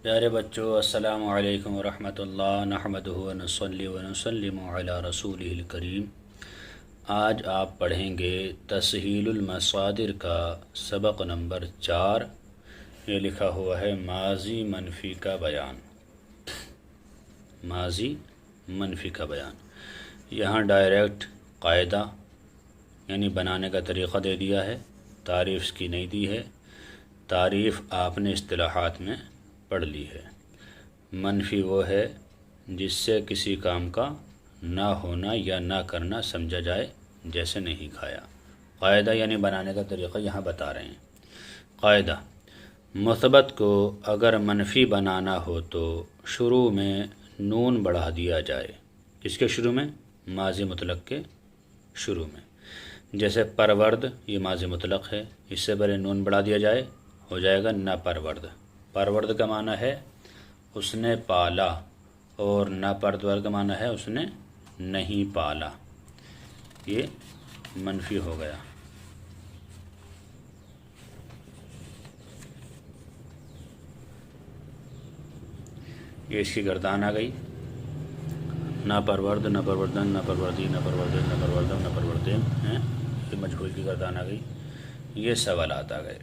پیارے بچوں، السلام علیکم ورحمۃ اللہ، نحمدہ و نصلی و نسلم علی رسولہ الکریم۔ آج آپ پڑھیں گے تسہیل المصادر کا سبق نمبر 4۔ یہ لکھا ہوا ہے ماضی منفی کا بیان۔ ماضی منفی کا بیان۔ یہاں ڈائریکٹ قاعدہ یعنی بنانے کا طریقہ دے دیا ہے، تعریف اس کی نہیں دی ہے۔ تعریف آپ نے اصطلاحات میں پڑھ لی ہے۔ منفی وہ ہے جس سے کسی کام کا نہ ہونا یا نہ کرنا سمجھا جائے، جیسے نہیں کھایا۔ قاعدہ یعنی بنانے کا طریقہ یہاں بتا رہے ہیں۔ قاعدہ: مثبت کو اگر منفی بنانا ہو تو شروع میں نون بڑھا دیا جائے۔ کس کے شروع میں؟ ماضی مطلق کے شروع میں۔ جیسے پرورد، یہ ماضی مطلق ہے، اس سے پہلے نون بڑھا دیا جائے، ہو جائے گا نہ پرورد۔ پرورد کا معنی ہے اس نے پالا، اور نہ پرورد کا معنی ہے اس نے نہیں پالا۔ یہ منفی ہو گیا۔ یہ اس کی گردان آ گئی، نہ پرورد، نہ پروردن، نہ پروردی، نہ پروردن، نہ پروردم، نہ پروردیم ہیں، یہ مجہول کی گردان آ گئی۔ یہ سوالات آ گئے۔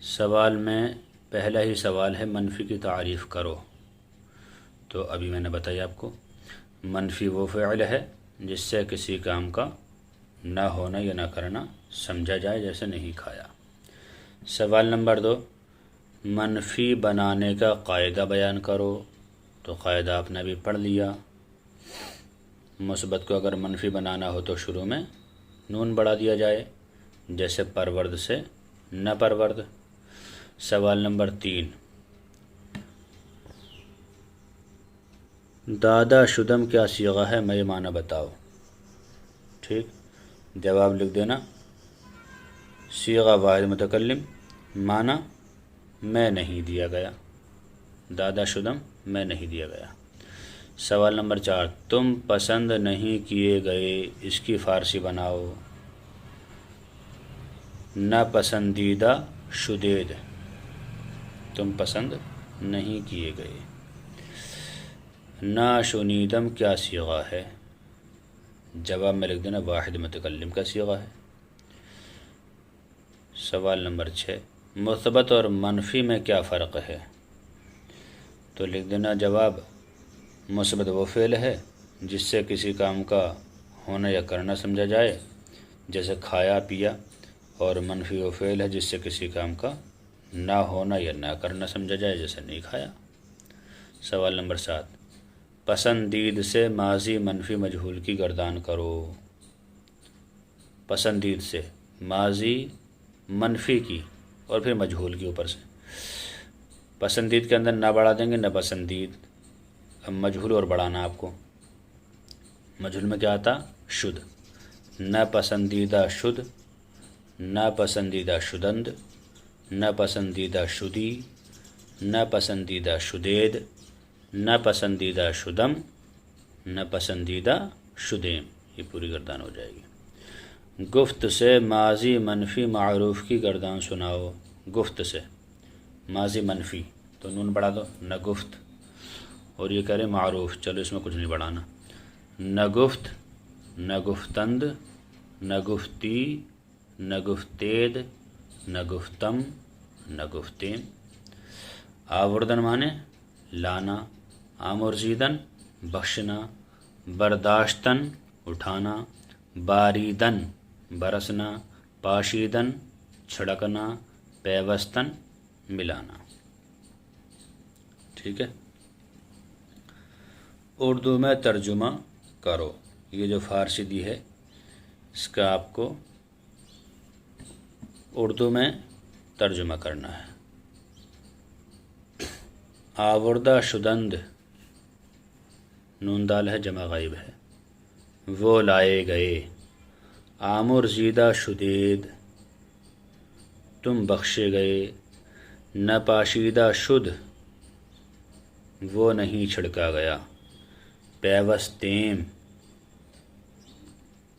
سوال میں پہلا ہی سوال ہے منفی کی تعریف کرو۔ تو ابھی میں نے بتایا آپ کو، منفی وہ فعل ہے جس سے کسی کام کا نہ ہونا یا نہ کرنا سمجھا جائے، جیسے نہیں کھایا۔ سوال نمبر 2، منفی بنانے کا قاعدہ بیان کرو۔ تو قاعدہ آپ نے ابھی پڑھ لیا۔ مثبت کو اگر منفی بنانا ہو تو شروع میں نون بڑھا دیا جائے، جیسے پرورد سے نہ پرورد۔ سوال نمبر 3، دادا شدم کیا صیغہ ہے، میں معنی بتاؤ۔ ٹھیک، جواب لکھ دینا۔ صیغہ واحد متکلم، معنی میں نہیں دیا گیا، دادا شدم میں نہیں دیا گیا۔ سوال نمبر 4، تم پسند نہیں کیے گئے، اس کی فارسی بناؤ۔ ناپسندیدہ شدید، تم پسند نہیں کیے گئے۔ ناشنیدم کیا صیغہ ہے، جواب میں لکھ دینا واحد متکلم کا صیغہ ہے۔ سوال نمبر 6، مثبت اور منفی میں کیا فرق ہے؟ تو لکھ دینا جواب، مثبت وہ فعل ہے جس سے کسی کام کا ہونا یا کرنا سمجھا جائے، جیسے کھایا پیا، اور منفی وہ فعل ہے جس سے کسی کام کا نہ ہونا یا نہ کرنا سمجھا جائے، جیسے نہیں کھایا۔ سوال نمبر 7، پسندید سے ماضی منفی مجہول کی گردان کرو۔ پسندید سے ماضی منفی کی اور پھر مجہول کی اوپر سے۔ پسندید کے اندر نہ بڑھا دیں گے، نہ پسندید۔ اب مجہول اور بڑھانا آپ کو۔ مجہول میں کیا آتا؟ شد۔ نہ پسندیدہ شد، نہ پسندیدہ شدند، نہ پسندیدہ شدی، نہ پسندیدہ شدید، نہ پسندیدہ شدم، نہ پسندیدہ شدیم، یہ پوری گردان ہو جائے گی۔ گفت سے ماضی منفی معروف کی گردان سناؤ۔ گفت سے ماضی منفی تو نون بڑھا دو، نہ گفت، اور یہ کرے معروف، چلو اس میں کچھ نہیں بڑھانا۔ نہ گفت، نہ گفتند، نہ گفتی، نہ گفتید، نہ گفتم، نہ گفتیم۔ آوردن مانے لانا، آمرزیدن بخشنا، برداشتن اٹھانا، باریدن برسنا، پاشیدن چھڑکنا، پیوستن ملانا۔ ٹھیک ہے، اردو میں ترجمہ کرو۔ یہ جو فارسی دی ہے اس کا آپ کو اردو میں ترجمہ کرنا ہے۔ آوردہ شدند، نون دال ہے، جمع غائب ہے، وہ لائے گئے۔ آمرزیدہ شدید، تم بخشے گئے۔ ناپاشیدہ شد، وہ نہیں چھڑکا گیا۔ پیوستیم،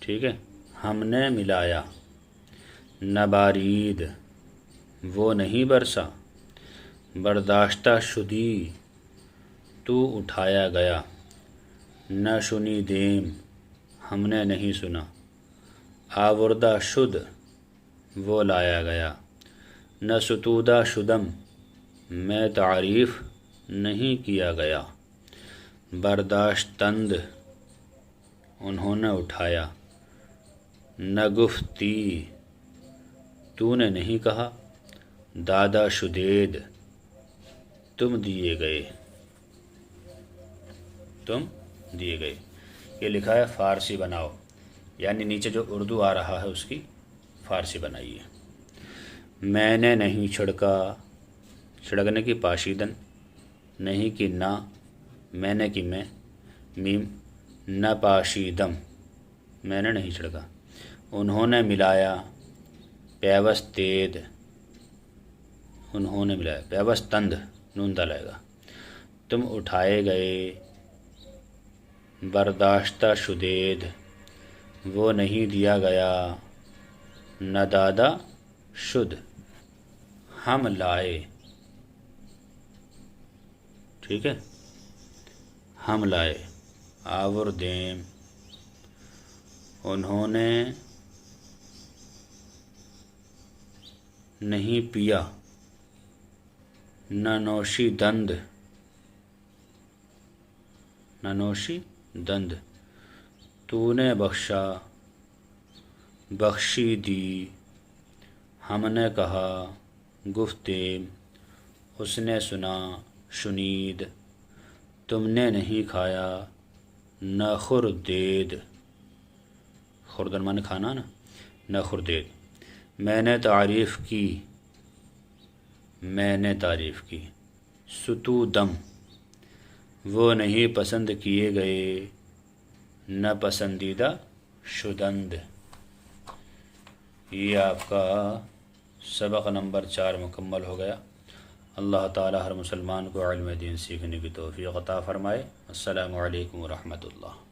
ٹھیک ہے، ہم نے ملایا۔ نبارید، وہ نہیں برسا۔ برداشتہ شدی تو اٹھایا گیا، نہ سنی دیم ہم نے نہیں سنا، آوردہ شد وہ لایا گیا، نہ ستودہ شدم میں تعریف نہیں کیا گیا، برداشتند انہوں نے اٹھایا، نہ گفتی تو نے نہیں کہا، دادا شدید تم دیے گئے، تم دیے گئے۔ یہ لکھا ہے فارسی بناؤ، یعنی نیچے جو اردو آ رہا ہے اس کی فارسی بنائیے۔ میں نے نہیں چھڑکا، چھڑکنے کی پاشیدن، نہیں کی نہ، میں نے کی میں، میم، نہ پاشیدم میں نے نہیں چھڑکا، انہوں نے ملایا، پیوستید انہوں نے ملایا، پیوستند نون دال آئے گا، تم اٹھائے گئے، برداشتہ شدید وہ نہیں دیا گیا، نہ دادا شد ہم لائے، ٹھیک ہے، ہم لائے، آوردیم انہوں نے نہیں پیا، نہ نوشی دند، نہ نوشی دند تو نے بخشا، بخشی دی، ہم نے کہا، گفتیم اس نے سنا، شنید تم نے نہیں کھایا، نہ خوردید، خوردن مانے کھانا نا، نہ خوردید، میں نے تعریف کی، میں نے تعریف کی، ستودم وہ نہیں پسند کیے گئے، نہ پسندیدہ شدند۔ یہ آپ کا سبق نمبر 4 مکمل ہو گیا۔ اللہ تعالی ہر مسلمان کو علم دین سیکھنے کی توفیق عطا فرمائے۔ السلام علیکم ورحمۃ اللہ۔